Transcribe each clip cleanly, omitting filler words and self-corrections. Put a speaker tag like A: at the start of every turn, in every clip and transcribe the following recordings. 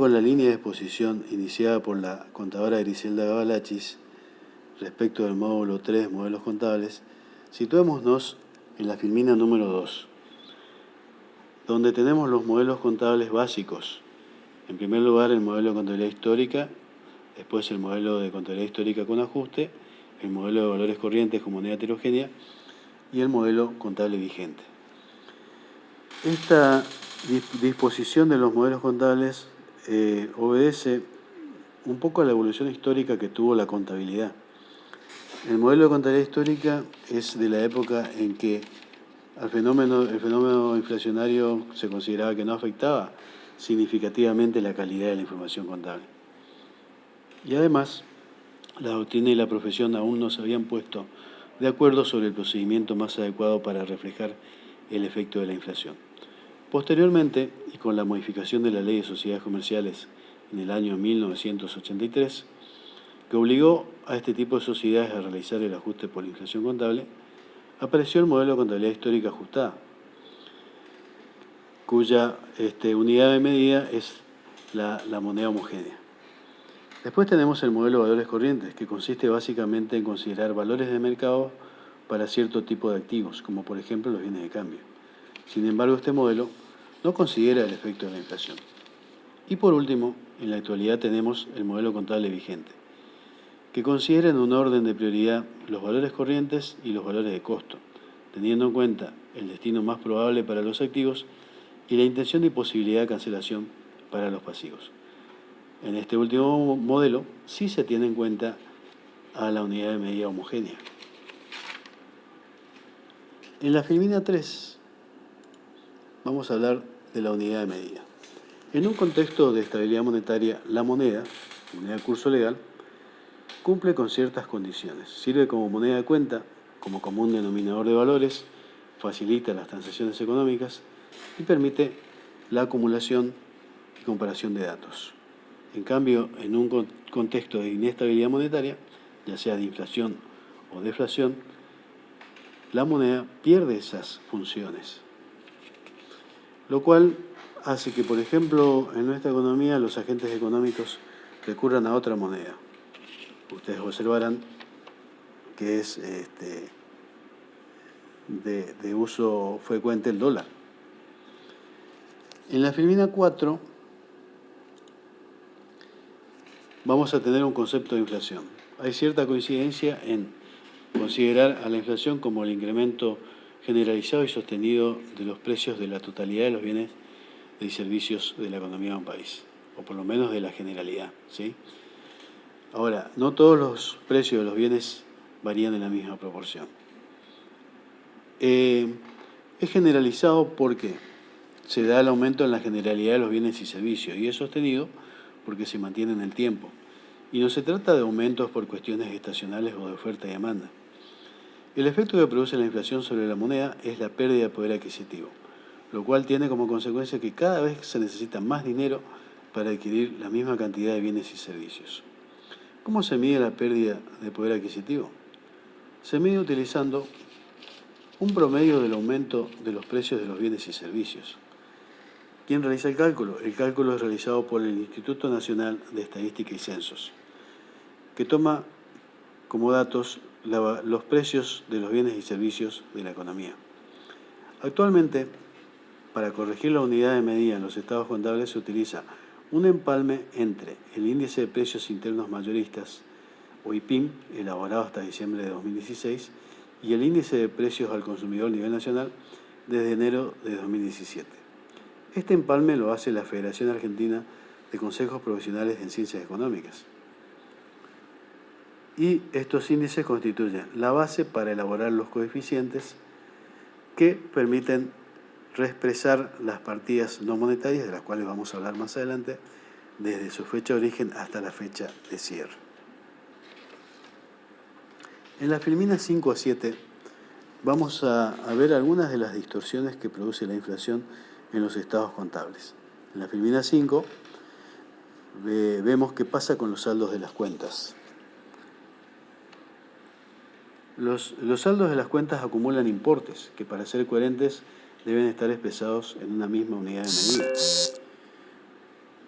A: Con la línea de exposición iniciada por la contadora Griselda Gabalachis respecto del módulo 3, modelos contables, situémonos en la filmina número 2, donde tenemos los modelos contables básicos. En primer lugar, el modelo de contabilidad histórica, después el modelo de contabilidad histórica con ajuste, el modelo de valores corrientes con moneda heterogénea y el modelo contable vigente. Esta disposición de los modelos contables obedece un poco a la evolución histórica que tuvo la contabilidad. El modelo de contabilidad histórica es de la época en que el fenómeno inflacionario se consideraba que no afectaba significativamente la calidad de la información contable. Y además, la doctrina y la profesión aún no se habían puesto de acuerdo sobre el procedimiento más adecuado para reflejar el efecto de la inflación. Posteriormente, y con la modificación de la Ley de Sociedades Comerciales en el año 1983, que obligó a este tipo de sociedades a realizar el ajuste por la inflación contable, apareció el modelo de contabilidad histórica ajustada, cuya unidad de medida es la moneda homogénea. Después tenemos el modelo de valores corrientes, que consiste básicamente en considerar valores de mercado para cierto tipo de activos, como por ejemplo los bienes de cambio. Sin embargo, este modelo no considera el efecto de la inflación. Y por último, en la actualidad tenemos el modelo contable vigente, que considera en un orden de prioridad los valores corrientes y los valores de costo, teniendo en cuenta el destino más probable para los activos y la intención y posibilidad de cancelación para los pasivos. En este último modelo sí se tiene en cuenta a la unidad de medida homogénea. En la filmina 3 vamos a hablar de la unidad de medida. En un contexto de estabilidad monetaria, la moneda de curso legal, cumple con ciertas condiciones. Sirve como moneda de cuenta, como común denominador de valores, facilita las transacciones económicas y permite la acumulación y comparación de datos. En cambio, en un contexto de inestabilidad monetaria, ya sea de inflación o deflación, la moneda pierde esas funciones, lo cual hace que, por ejemplo, en nuestra economía los agentes económicos recurran a otra moneda. Ustedes observarán que es de uso frecuente el dólar. En la filmina 4 vamos a tener un concepto de inflación. Hay cierta coincidencia en considerar a la inflación como el incremento generalizado y sostenido de los precios de la totalidad de los bienes y servicios de la economía de un país, o por lo menos de la generalidad, ¿sí? Ahora, no todos los precios de los bienes varían en la misma proporción. Es generalizado porque se da el aumento en la generalidad de los bienes y servicios y es sostenido porque se mantiene en el tiempo. Y no se trata de aumentos por cuestiones estacionales o de oferta y demanda. El efecto que produce la inflación sobre la moneda es la pérdida de poder adquisitivo, lo cual tiene como consecuencia que cada vez se necesita más dinero para adquirir la misma cantidad de bienes y servicios. ¿Cómo se mide la pérdida de poder adquisitivo? Se mide utilizando un promedio del aumento de los precios de los bienes y servicios. ¿Quién realiza el cálculo? El cálculo es realizado por el Instituto Nacional de Estadística y Censos, que toma como datos los precios de los bienes y servicios de la economía. Actualmente, para corregir la unidad de medida en los estados contables se utiliza un empalme entre el índice de precios internos mayoristas, o IPIM, elaborado hasta diciembre de 2016, y el índice de precios al consumidor a nivel nacional desde enero de 2017. Este empalme lo hace la Federación Argentina de Consejos Profesionales en Ciencias Económicas. Y estos índices constituyen la base para elaborar los coeficientes que permiten reexpresar las partidas no monetarias, de las cuales vamos a hablar más adelante, desde su fecha de origen hasta la fecha de cierre. En las filminas 5 a 7 vamos a ver algunas de las distorsiones que produce la inflación en los estados contables. En la filmina 5 vemos qué pasa con los saldos de las cuentas. Los saldos de las cuentas acumulan importes que, para ser coherentes, deben estar expresados en una misma unidad de medida.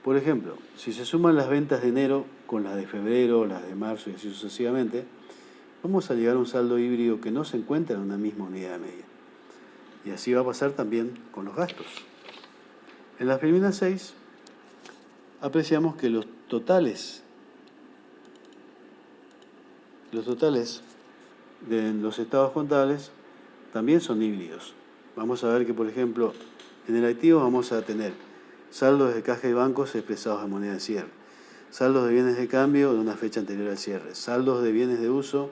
A: Por ejemplo, si se suman las ventas de enero con las de febrero, las de marzo y así sucesivamente, vamos a llegar a un saldo híbrido que no se encuentra en una misma unidad de medida. Y así va a pasar también con los gastos. En la filmina 6 apreciamos que los totales de los estados contables también son híbridos. Vamos a ver que, por ejemplo, en el activo vamos a tener saldos de caja y bancos expresados en moneda de cierre, saldos de bienes de cambio de una fecha anterior al cierre, saldos de bienes de uso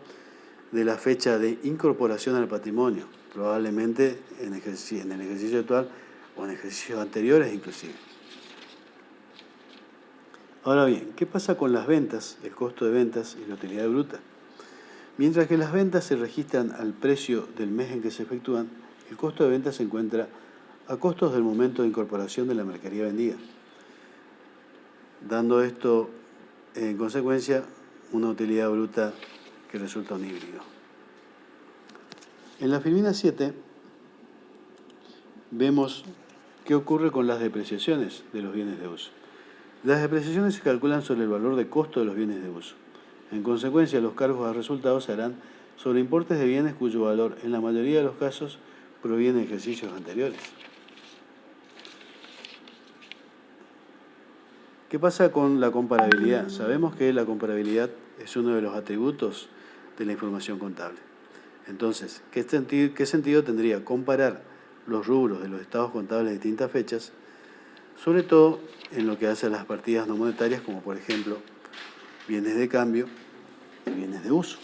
A: de la fecha de incorporación al patrimonio, probablemente en el ejercicio actual o en ejercicios anteriores inclusive. Ahora bien, ¿qué pasa con las ventas, el costo de ventas y la utilidad bruta? Mientras que las ventas se registran al precio del mes en que se efectúan, el costo de ventas se encuentra a costos del momento de incorporación de la mercadería vendida, dando esto en consecuencia una utilidad bruta que resulta un híbrido. En la filmina 7 vemos qué ocurre con las depreciaciones de los bienes de uso. Las depreciaciones se calculan sobre el valor de costo de los bienes de uso. En consecuencia, los cargos a resultados se harán sobre importes de bienes cuyo valor, en la mayoría de los casos, proviene de ejercicios anteriores. ¿Qué pasa con la comparabilidad? Sabemos que la comparabilidad es uno de los atributos de la información contable. Entonces, ¿qué sentido tendría comparar los rubros de los estados contables de distintas fechas, sobre todo en lo que hace a las partidas no monetarias, como por ejemplo bienes de cambio y bienes de uso?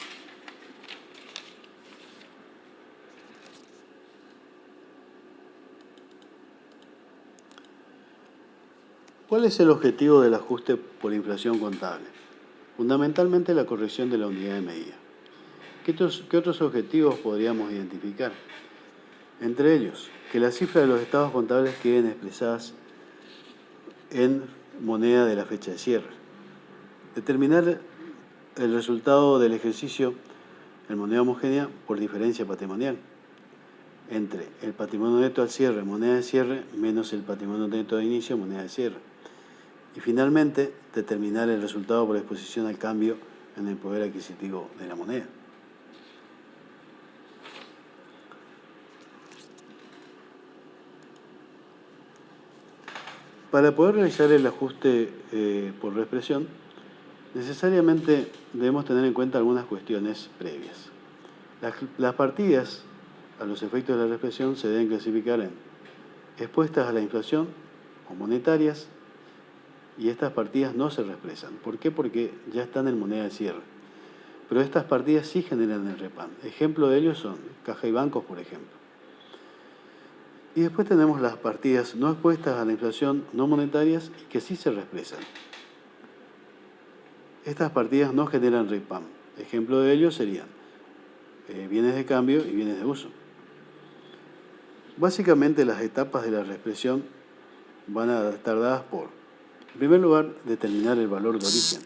A: ¿Cuál es el objetivo del ajuste por inflación contable? Fundamentalmente la corrección de la unidad de medida. ¿Qué otros objetivos podríamos identificar? Entre ellos, que las cifras de los estados contables queden expresadas en moneda de la fecha de cierre. Determinar el resultado del ejercicio en moneda homogénea por diferencia patrimonial entre el patrimonio neto al cierre, moneda de cierre, menos el patrimonio neto de inicio, moneda de cierre. Y finalmente, determinar el resultado por exposición al cambio en el poder adquisitivo de la moneda. Para poder realizar el ajuste por reexpresión, necesariamente debemos tener en cuenta algunas cuestiones previas. Las partidas a los efectos de la reexpresión se deben clasificar en expuestas a la inflación o monetarias, y estas partidas no se reexpresan. ¿Por qué? Porque ya están en moneda de cierre. Pero estas partidas sí generan el REPAM. Ejemplo de ellos son caja y bancos, por ejemplo. Y después tenemos las partidas no expuestas a la inflación, no monetarias, y que sí se reexpresan. Estas partidas no generan REPAM. Ejemplo de ellos serían bienes de cambio y bienes de uso. Básicamente las etapas de la reexpresión van a estar dadas por, en primer lugar, determinar el valor de origen.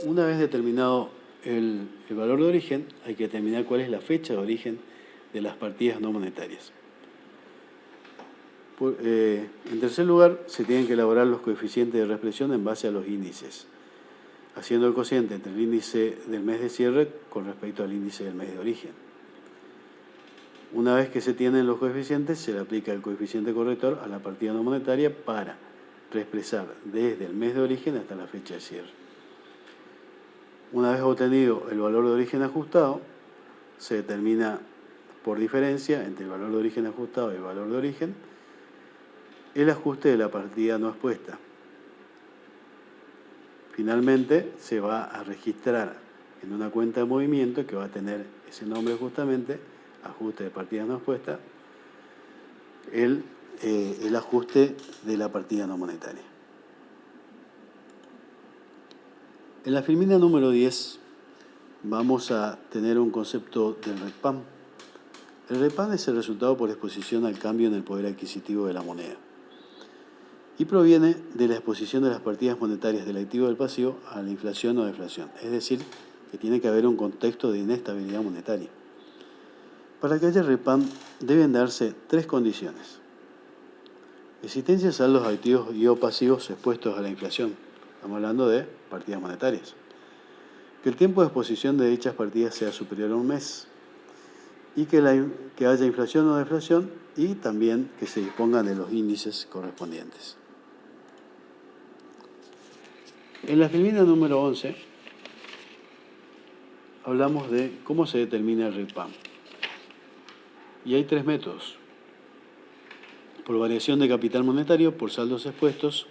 A: Una vez determinado el valor de origen, hay que determinar cuál es la fecha de origen de las partidas no monetarias. En tercer lugar, se tienen que elaborar los coeficientes de reexpresión en base a los índices, haciendo el cociente entre el índice del mes de cierre con respecto al índice del mes de origen. Una vez que se tienen los coeficientes, se le aplica el coeficiente corrector a la partida no monetaria para reexpresar desde el mes de origen hasta la fecha de cierre. Una vez obtenido el valor de origen ajustado, se determina por diferencia entre el valor de origen ajustado y el valor de origen el ajuste de la partida no expuesta. Finalmente, se va a registrar en una cuenta de movimiento que va a tener ese nombre justamente, ajuste de partida no expuesta, el ajuste de la partida no monetaria. En la filmina número 10 vamos a tener un concepto del REPAM. El REPAM es el resultado por exposición al cambio en el poder adquisitivo de la moneda y proviene de la exposición de las partidas monetarias del activo del pasivo a la inflación o deflación, es decir, que tiene que haber un contexto de inestabilidad monetaria. Para que haya REPAM deben darse tres condiciones. Existencia de saldos activos y o pasivos expuestos a la inflación. Estamos hablando de partidas monetarias. Que el tiempo de exposición de dichas partidas sea superior a un mes. Y que haya inflación o deflación, y también que se dispongan de los índices correspondientes. En la filmina número 11 hablamos de cómo se determina el REPAM. Y hay 3 métodos: por variación de capital monetario, por saldos expuestos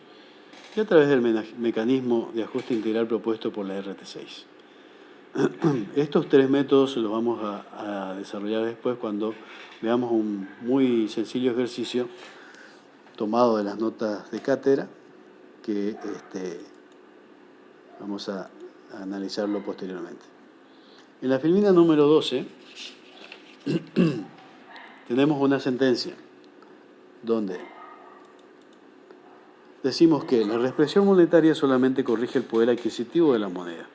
A: y a través del mecanismo de ajuste integral propuesto por la RT6. Estos 3 métodos los vamos a desarrollar después cuando veamos un muy sencillo ejercicio tomado de las notas de cátedra que vamos a analizarlo posteriormente. En la filmina número 12 tenemos una sentencia donde decimos que la reexpresión monetaria solamente corrige el poder adquisitivo de la moneda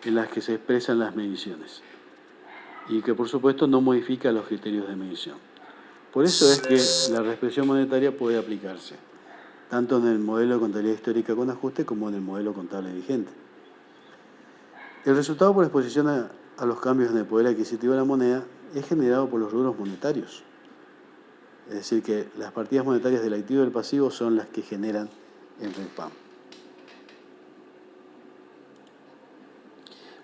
A: en las que se expresan las mediciones y que por supuesto no modifica los criterios de medición. Por eso es que la reexpresión monetaria puede aplicarse tanto en el modelo de contabilidad histórica con ajuste como en el modelo contable vigente. El resultado por exposición a los cambios en el poder adquisitivo de la moneda es generado por los rubros monetarios. Es decir, que las partidas monetarias del activo y del pasivo son las que generan el REPAM.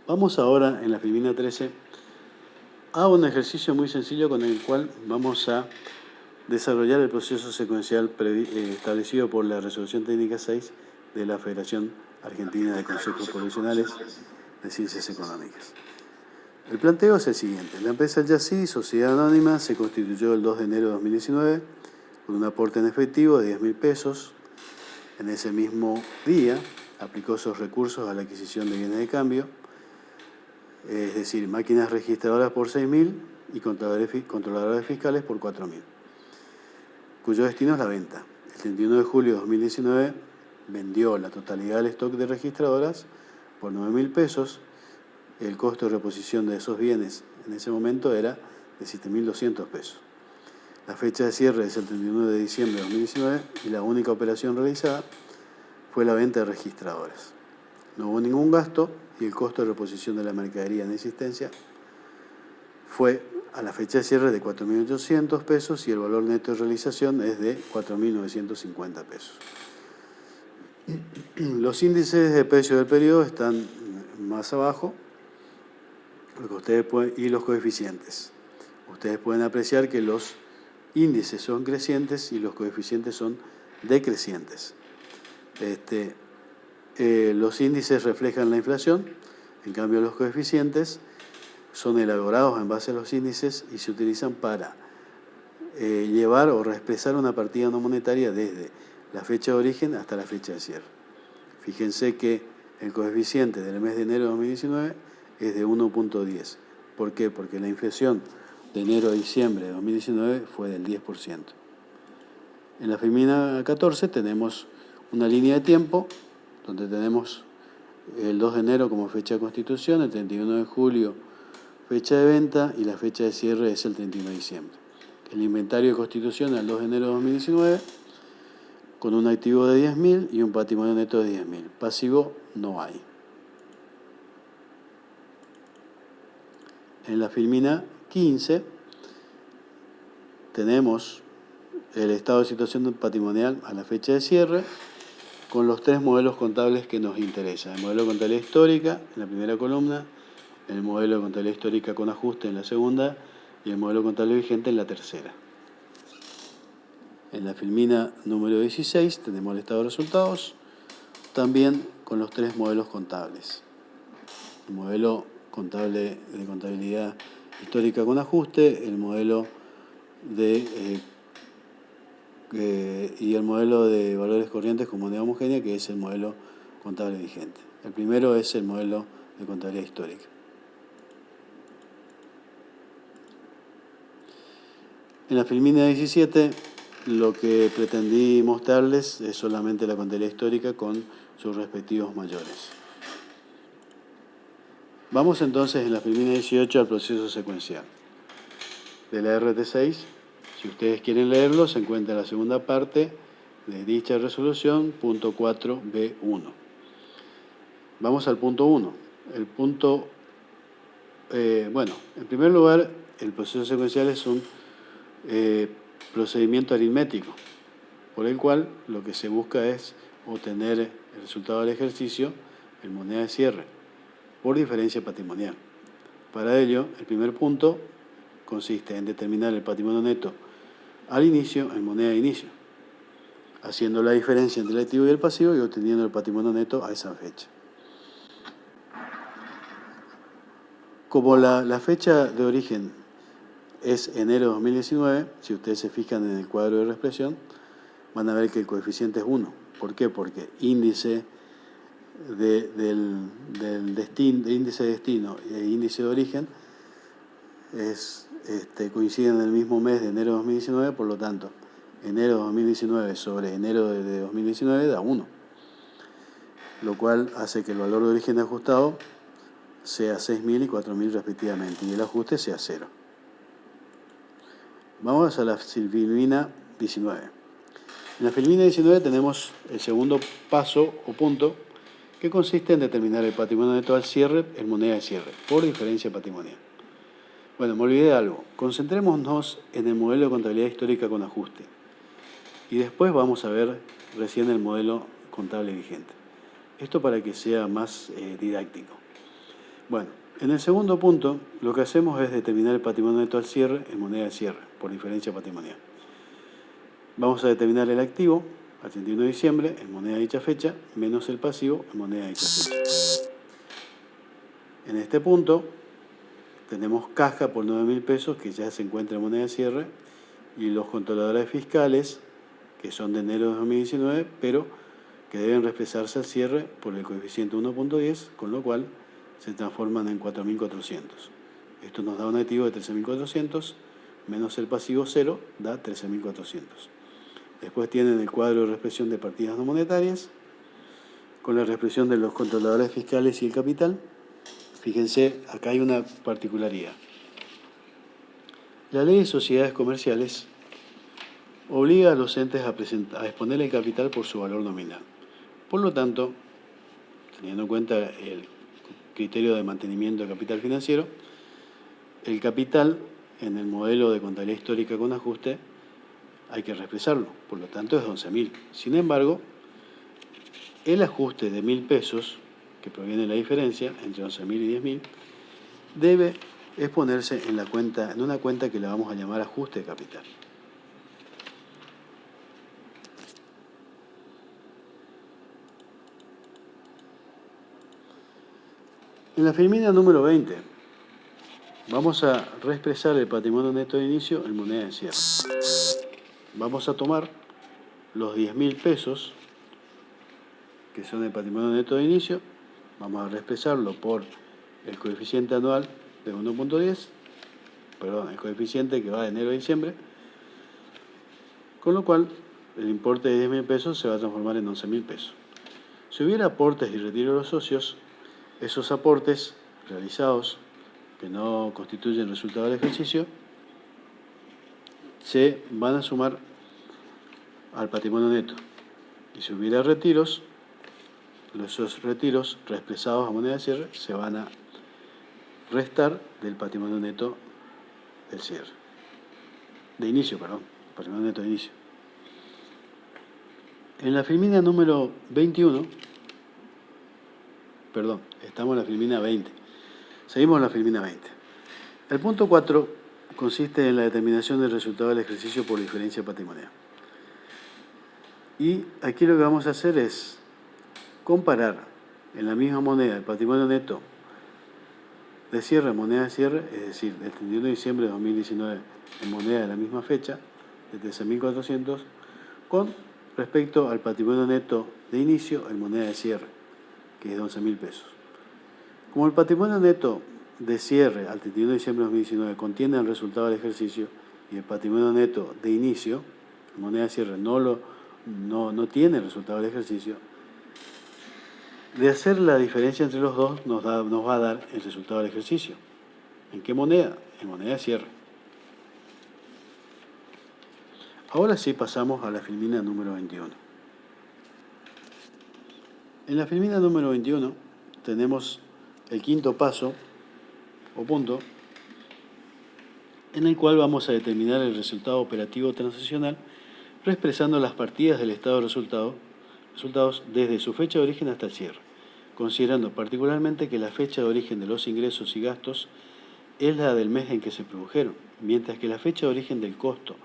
A: Vamos ahora, en la filmina 13, a un ejercicio muy sencillo con el cual vamos a desarrollar el proceso secuencial establecido por la Resolución Técnica 6 de la Federación Argentina de Consejos Profesionales de Ciencias Económicas. El planteo es el siguiente. La empresa YACI, Sociedad Anónima, se constituyó el 2 de enero de 2019 con un aporte en efectivo de 10.000 pesos. En ese mismo día aplicó esos recursos a la adquisición de bienes de cambio, es decir, máquinas registradoras por 6.000 y controladores fiscales por 4.000, cuyo destino es la venta. El 31 de julio de 2019 vendió la totalidad del stock de registradoras por 9.000 pesos. El costo de reposición de esos bienes en ese momento era de 7.200 pesos. La fecha de cierre es el 31 de diciembre de 2019 y la única operación realizada fue la venta de registradoras. No hubo ningún gasto y el costo de reposición de la mercadería en existencia fue a la fecha de cierre de 4.800 pesos y el valor neto de realización es de 4.950 pesos. Los índices de precio del periodo están más abajo y los coeficientes. Ustedes pueden apreciar que los índices son crecientes y los coeficientes son decrecientes. Los índices reflejan la inflación, en cambio los coeficientes son elaborados en base a los índices y se utilizan para llevar o reexpresar una partida no monetaria desde la fecha de origen hasta la fecha de cierre. Fíjense que el coeficiente del mes de enero de 2019 es de 1.10. ¿Por qué? Porque la inflación de enero a diciembre de 2019 fue del 10%. En la filmina 14 tenemos una línea de tiempo donde tenemos el 2 de enero como fecha de constitución, el 31 de julio fecha de venta y la fecha de cierre es el 31 de diciembre. El inventario de constitución al 2 de enero de 2019 con un activo de 10.000 y un patrimonio neto de 10.000. Pasivo no hay. En la filmina 15 tenemos el estado de situación patrimonial a la fecha de cierre con los 3 modelos contables que nos interesan. El modelo de contabilidad histórica en la primera columna, el modelo de contabilidad histórica con ajuste en la segunda y el modelo contable vigente en la tercera. En la filmina número 16 tenemos el estado de resultados, también con los 3 modelos contables. El modelo contable de contabilidad histórica con ajuste, el modelo y el modelo de valores corrientes con moneda homogénea, que es el modelo contable vigente. El primero es el modelo de contabilidad histórica. En la filmina 17 lo que pretendí mostrarles es solamente la contabilidad histórica con sus respectivos mayores. Vamos entonces en la filmina 18 al proceso secuencial de la RT6 Si ustedes quieren leerlo, se encuentra en la segunda parte de dicha resolución, punto 4b1. Vamos al punto 1. El punto, bueno, en primer lugar, el proceso secuencial es un procedimiento aritmético, por el cual lo que se busca es obtener el resultado del ejercicio en moneda de cierre, por diferencia patrimonial. Para ello, el primer punto consiste en determinar el patrimonio neto al inicio en moneda de inicio, haciendo la diferencia entre el activo y el pasivo y obteniendo el patrimonio neto a esa fecha. Como la fecha de origen es enero de 2019, si ustedes se fijan en el cuadro de expresión, van a ver que el coeficiente es 1. ¿Por qué? Porque índice de destino e índice de origen coinciden en el mismo mes de enero de 2019, por lo tanto, enero de 2019 sobre enero de 2019 da 1, lo cual hace que el valor de origen ajustado sea 6.000 y 4.000 respectivamente, y el ajuste sea 0. Vamos a la filmina 19. En la filmina 19 tenemos el segundo paso o punto, que consiste en determinar el patrimonio neto al cierre en moneda de cierre, por diferencia patrimonial. Bueno, me olvidé de algo. Concentrémonos en el modelo de contabilidad histórica con ajuste. Y después vamos a ver recién el modelo contable vigente. Esto para que sea más didáctico. Bueno, en el segundo punto, lo que hacemos es determinar el patrimonio neto al cierre en moneda de cierre, por diferencia patrimonial. Vamos a determinar el activo al 31 de diciembre en moneda de dicha fecha, menos el pasivo en moneda de dicha fecha. En este punto tenemos caja por 9.000 pesos, que ya se encuentra en moneda de cierre, y los controladores fiscales, que son de enero de 2019, pero que deben expresarse al cierre por el coeficiente 1.10, con lo cual se transforman en 4.400. Esto nos da un activo de 13.400, menos el pasivo 0, da 13.400. Después tienen el cuadro de reexpresión de partidas no monetarias, con la reexpresión de los controladores fiscales y el capital. Fíjense, acá hay una particularidad. La ley de sociedades comerciales obliga a los entes a exponer el capital por su valor nominal. Por lo tanto, teniendo en cuenta el criterio de mantenimiento de capital financiero, el capital en el modelo de contabilidad histórica con ajuste hay que reexpresarlo, por lo tanto es 11.000. Sin embargo, el ajuste de 1.000 pesos, que proviene de la diferencia entre 11.000 y 10.000, debe exponerse en una cuenta que le vamos a llamar ajuste de capital. En la filmina número 20, vamos a reexpresar el patrimonio neto de inicio en moneda de cierre. Vamos a tomar los 10.000 pesos, que son el patrimonio neto de inicio, vamos a reexpresarlo por el coeficiente anual de 1.10, perdón, el coeficiente que va de enero a diciembre, con lo cual el importe de 10.000 pesos se va a transformar en 11.000 pesos. Si hubiera aportes y retiro de los socios, esos aportes realizados, que no constituyen resultado del ejercicio, se van a sumar al patrimonio neto. Y si hubiera retiros, esos retiros reexpresados a moneda de cierre se van a restar del patrimonio neto del cierre. De inicio, perdón. Patrimonio neto de inicio. En la filmina número 21, perdón, estamos en la filmina 20. Seguimos en la filmina 20. El punto 4 consiste en la determinación del resultado del ejercicio por diferencia patrimonial. Y aquí lo que vamos a hacer es comparar en la misma moneda el patrimonio neto de cierre, moneda de cierre, es decir, del 31 de diciembre de 2019 en moneda de la misma fecha, de 13.400, con respecto al patrimonio neto de inicio en moneda de cierre, que es de 11.000 pesos. Como el patrimonio neto de cierre al 31 de diciembre de 2019 contiene el resultado del ejercicio y el patrimonio neto de inicio en moneda de cierre no tiene el resultado del ejercicio, de hacer la diferencia entre los dos nos va a dar el resultado del ejercicio. ¿En qué moneda? En moneda de cierre. Ahora sí pasamos a la filmina número 21. En la filmina número 21 tenemos el quinto paso o punto en el cual vamos a determinar el resultado operativo transicional reexpresando las partidas del estado de resultados desde su fecha de origen hasta el cierre, considerando particularmente que la fecha de origen de los ingresos y gastos es la del mes en que se produjeron, mientras que la fecha de origen del costo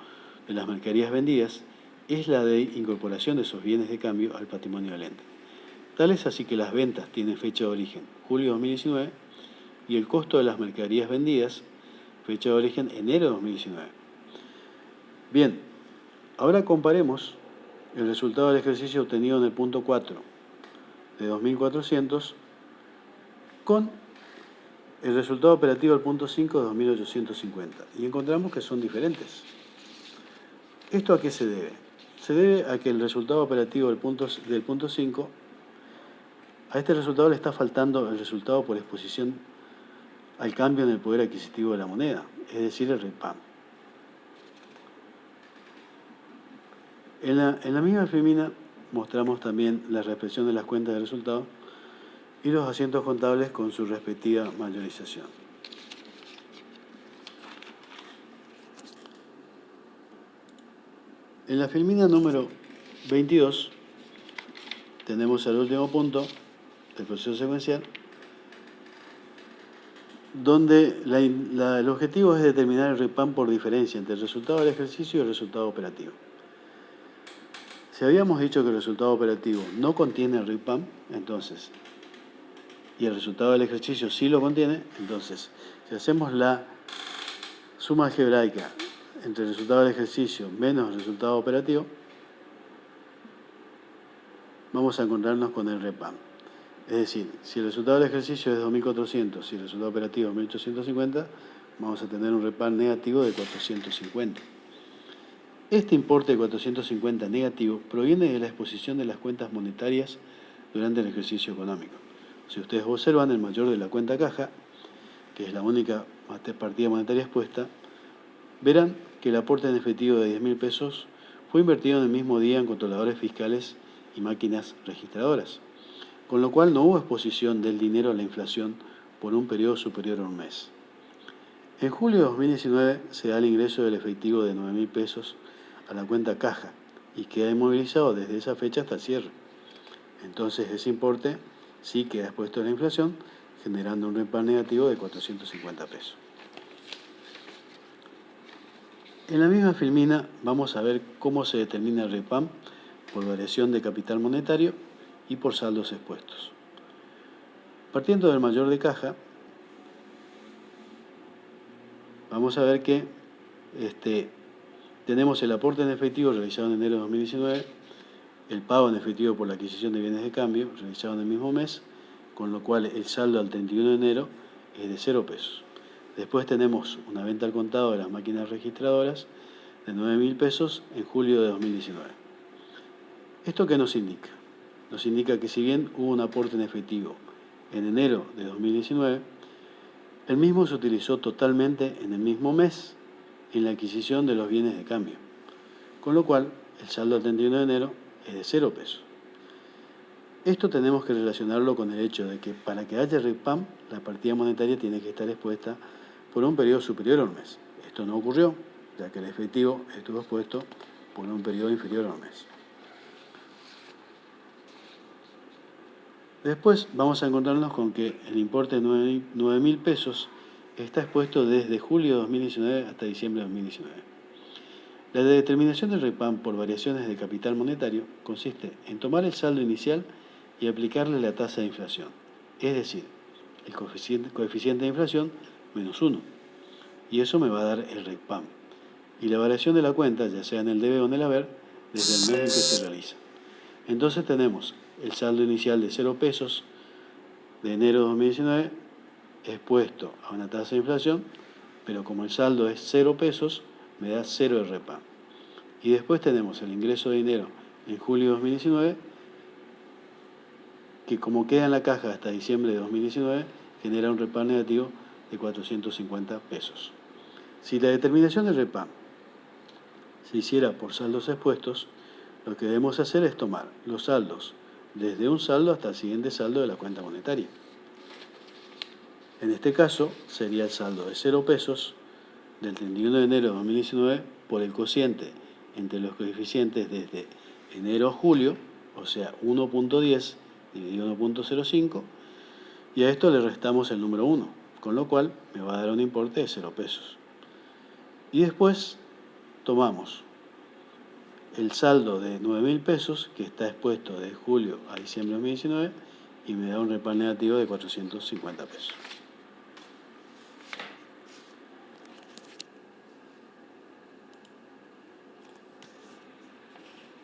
A: de las mercaderías vendidas es la de incorporación de esos bienes de cambio al patrimonio del ente. Tal es así que las ventas tienen fecha de origen julio 2019 y el costo de las mercaderías vendidas fecha de origen enero de 2019. Bien, ahora comparemos el resultado del ejercicio obtenido en el punto 4 de 2400 con el resultado operativo del punto 5 de 2850 y encontramos que son diferentes. ¿Esto a qué se debe? Se debe a que el resultado operativo del punto 5, a este resultado le está faltando el resultado por exposición al cambio en el poder adquisitivo de la moneda, es decir, el REPAM. En la misma filmina mostramos también la reexpresión de las cuentas de resultados y los asientos contables con su respectiva mayorización. En la filmina número 22 tenemos el último punto del proceso secuencial, donde el objetivo es determinar el REPAM por diferencia entre el resultado del ejercicio y el resultado operativo. Si habíamos dicho que el resultado operativo no contiene el REPAM, entonces, y el resultado del ejercicio sí lo contiene, entonces, si hacemos la suma algebraica entre el resultado del ejercicio menos el resultado operativo, vamos a encontrarnos con el REPAM. Es decir, si el resultado del ejercicio es 2.400 y el resultado operativo es 1.850, vamos a tener un REPAM negativo de 450. Este importe de 450 negativo proviene de la exposición de las cuentas monetarias durante el ejercicio económico. Si ustedes observan el mayor de la cuenta caja, que es la única partida monetaria expuesta, verán que el aporte en efectivo de 10.000 pesos fue invertido en el mismo día en controladores fiscales y máquinas registradoras, con lo cual no hubo exposición del dinero a la inflación por un periodo superior a un mes. En julio de 2019 se da el ingreso del efectivo de 9.000 pesos a la cuenta caja y queda inmovilizado desde esa fecha hasta el cierre. Entonces ese importe sí queda expuesto a la inflación, generando un REPAM negativo de 450 pesos. En la misma filmina vamos a ver cómo se determina el REPAM por variación de capital monetario y por saldos expuestos. Partiendo del mayor de caja, vamos a ver que tenemos el aporte en efectivo realizado en enero de 2019, el pago en efectivo por la adquisición de bienes de cambio realizado en el mismo mes, con lo cual el saldo al 31 de enero es de 0 pesos. Después tenemos una venta al contado de las máquinas registradoras de 9.000 pesos en julio de 2019. ¿Esto qué nos indica? Nos indica que si bien hubo un aporte en efectivo en enero de 2019, el mismo se utilizó totalmente en el mismo mes en la adquisición de los bienes de cambio, con lo cual el saldo al 31 de enero es de 0 pesos. Esto tenemos que relacionarlo con el hecho de que para que haya REPAM, la partida monetaria tiene que estar expuesta por un periodo superior a un mes. Esto no ocurrió, ya que el efectivo estuvo expuesto por un periodo inferior a un mes. Después vamos a encontrarnos con que el importe de 9.000 pesos está expuesto desde julio de 2019 hasta diciembre de 2019. La determinación del REPAM por variaciones de capital monetario consiste en tomar el saldo inicial y aplicarle la tasa de inflación, es decir, el coeficiente de inflación menos 1, y eso me va a dar el REPAM. Y la variación de la cuenta, ya sea en el debe o en el haber, desde el mes en que se realiza. Entonces tenemos el saldo inicial de 0 pesos de enero de 2019 expuesto a una tasa de inflación, pero como el saldo es 0 pesos, me da 0 de REPAM. Y después tenemos el ingreso de dinero en julio de 2019, que como queda en la caja hasta diciembre de 2019, genera un REPAM negativo de 450 pesos. Si la determinación del REPAM se hiciera por saldos expuestos, lo que debemos hacer es tomar los saldos desde un saldo hasta el siguiente saldo de la cuenta monetaria. En este caso sería el saldo de 0 pesos del 31 de enero de 2019 por el cociente entre los coeficientes desde enero a julio, o sea 1.10 dividido 1.05, y a esto le restamos el número 1, con lo cual me va a dar un importe de 0 pesos. Y después tomamos el saldo de 9.000 pesos que está expuesto de julio a diciembre de 2019 y me da un REPAM negativo de 450 pesos.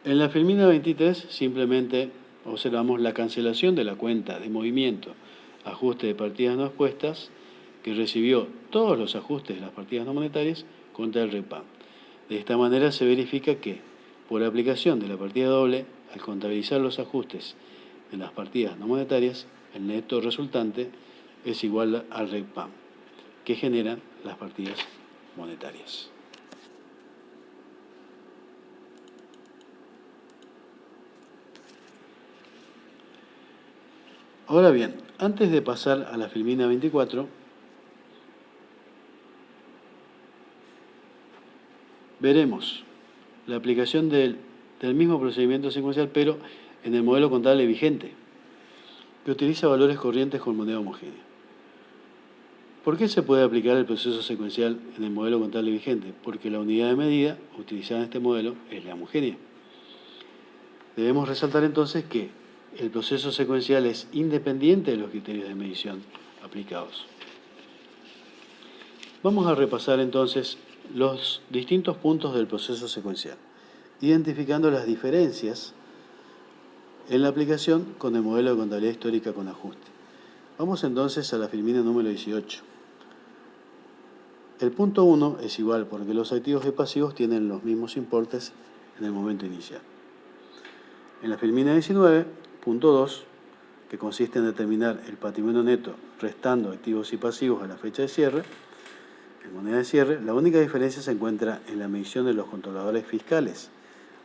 A: En la filmina 23 simplemente observamos la cancelación de la cuenta de movimiento ajuste de partidas no expuestas que recibió todos los ajustes de las partidas no monetarias contra el REPAM. De esta manera se verifica que, por aplicación de la partida doble, al contabilizar los ajustes en las partidas no monetarias, el neto resultante es igual al REPAM que generan las partidas monetarias. Ahora bien, antes de pasar a la filmina 24, veremos la aplicación del mismo procedimiento secuencial, pero en el modelo contable vigente, que utiliza valores corrientes con moneda homogénea. ¿Por qué se puede aplicar el proceso secuencial en el modelo contable vigente? Porque la unidad de medida utilizada en este modelo es la homogénea. Debemos resaltar entonces que el proceso secuencial es independiente de los criterios de medición aplicados. Vamos a repasar entonces los distintos puntos del proceso secuencial, identificando las diferencias en la aplicación con el modelo de contabilidad histórica con ajuste. Vamos entonces a la filmina número 18. El punto 1 es igual porque los activos y pasivos tienen los mismos importes en el momento inicial. En la filmina 19, punto 2, que consiste en determinar el patrimonio neto restando activos y pasivos a la fecha de cierre, en moneda de cierre, la única diferencia se encuentra en la medición de los controladores fiscales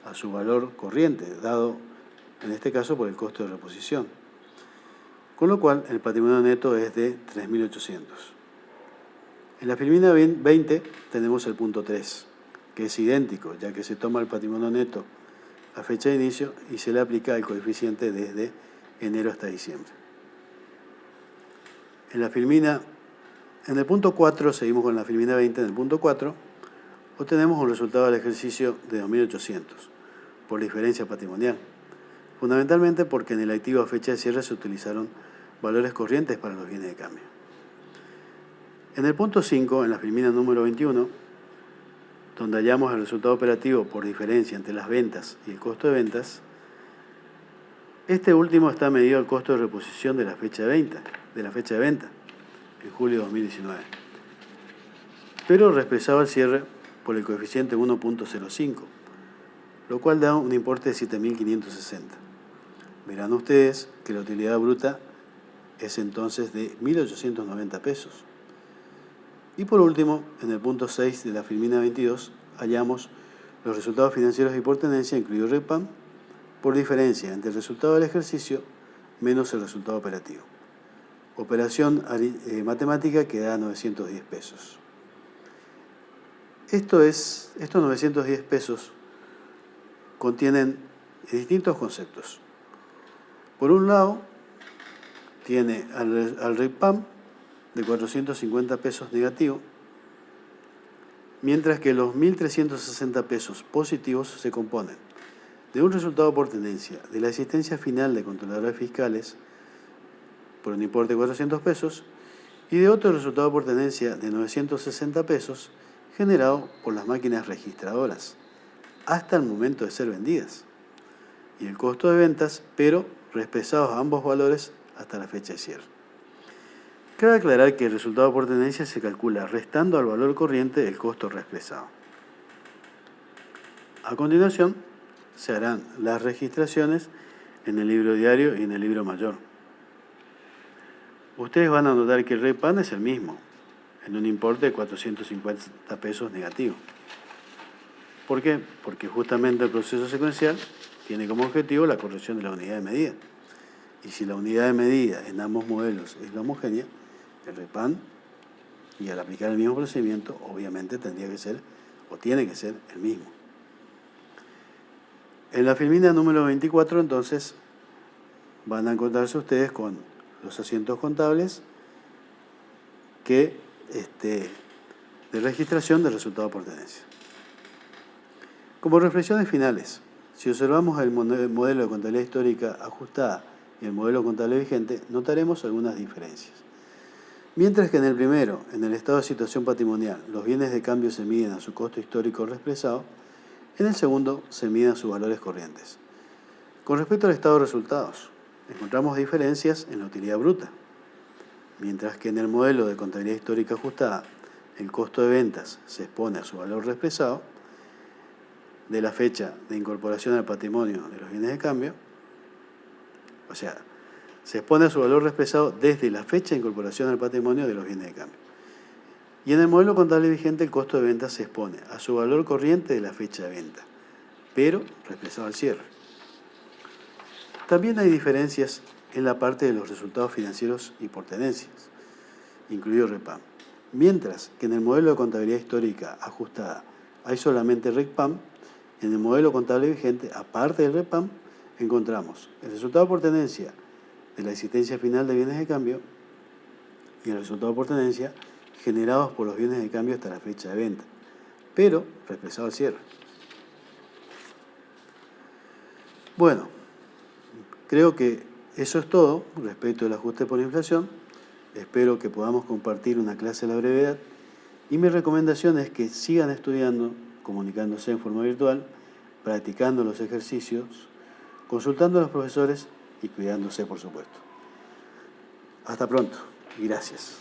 A: a su valor corriente, dado en este caso por el costo de reposición. Con lo cual, el patrimonio neto es de 3.800. En la filmina 20 tenemos el punto 3, que es idéntico, ya que se toma el patrimonio neto a fecha de inicio y se le aplica el coeficiente desde enero hasta diciembre. En el punto 4, seguimos con la filmina 20, en el punto 4, obtenemos un resultado del ejercicio de 2.800 por diferencia patrimonial, fundamentalmente porque en el activo a fecha de cierre se utilizaron valores corrientes para los bienes de cambio. En el punto 5, en la filmina número 21, donde hallamos el resultado operativo por diferencia entre las ventas y el costo de ventas, este último está medido al costo de reposición de la fecha de venta, en julio de 2019, pero reexpresado al cierre por el coeficiente 1.05, lo cual da un importe de 7.560. Verán ustedes que la utilidad bruta es entonces de 1.890 pesos. Y por último, en el punto 6 de la filmina 22, hallamos los resultados financieros y por tenencia, incluido REPAM, por diferencia entre el resultado del ejercicio menos el resultado operativo. Operación matemática que da 910 pesos. Estos 910 pesos contienen distintos conceptos. Por un lado, tiene al REPAM de 450 pesos negativo, mientras que los 1.360 pesos positivos se componen de un resultado por tenencia de la existencia final de controladores fiscales por un importe de 400 pesos y de otro resultado por tenencia de 960 pesos generado por las máquinas registradoras hasta el momento de ser vendidas y el costo de ventas, pero reexpresados a ambos valores hasta la fecha de cierre. Cabe aclarar que el resultado por tenencia se calcula restando al valor corriente el costo reexpresado. A continuación, se harán las registraciones en el libro diario y en el libro mayor. Ustedes van a notar que el REPAM es el mismo, en un importe de 450 pesos negativo. ¿Por qué? Porque justamente el proceso secuencial tiene como objetivo la corrección de la unidad de medida. Y si la unidad de medida en ambos modelos es la homogénea, el REPAM, y al aplicar el mismo procedimiento, obviamente tendría que ser, o tiene que ser, el mismo. En la filmina número 24, entonces, van a encontrarse ustedes con los asientos contables de registración del resultado por tenencia. Como reflexiones finales, si observamos el modelo de contabilidad histórica ajustada y el modelo contable vigente, notaremos algunas diferencias. Mientras que en el primero, en el estado de situación patrimonial, los bienes de cambio se miden a su costo histórico reexpresado, en el segundo se miden a sus valores corrientes. Con respecto al estado de resultados, encontramos diferencias en la utilidad bruta. Mientras que en el modelo de contabilidad histórica ajustada, el costo de ventas se expone a su valor reexpresado de la fecha de incorporación al patrimonio de los bienes de cambio, o sea, se expone a su valor reexpresado desde la fecha de incorporación al patrimonio de los bienes de cambio. Y en el modelo contable vigente, el costo de venta se expone a su valor corriente de la fecha de venta, pero reexpresado al cierre. También hay diferencias en la parte de los resultados financieros y por tenencias, incluido REPAM. Mientras que en el modelo de contabilidad histórica ajustada hay solamente RECPAM, en el modelo contable vigente, aparte del REPAM, encontramos el resultado por tenencia de la existencia final de bienes de cambio y el resultado por tenencia generados por los bienes de cambio hasta la fecha de venta, pero reexpresado al cierre. Bueno, creo que eso es todo respecto del ajuste por inflación. Espero que podamos compartir una clase a la brevedad y mi recomendación es que sigan estudiando, comunicándose en forma virtual, practicando los ejercicios, consultando a los profesores y cuidándose, por supuesto. Hasta pronto y gracias.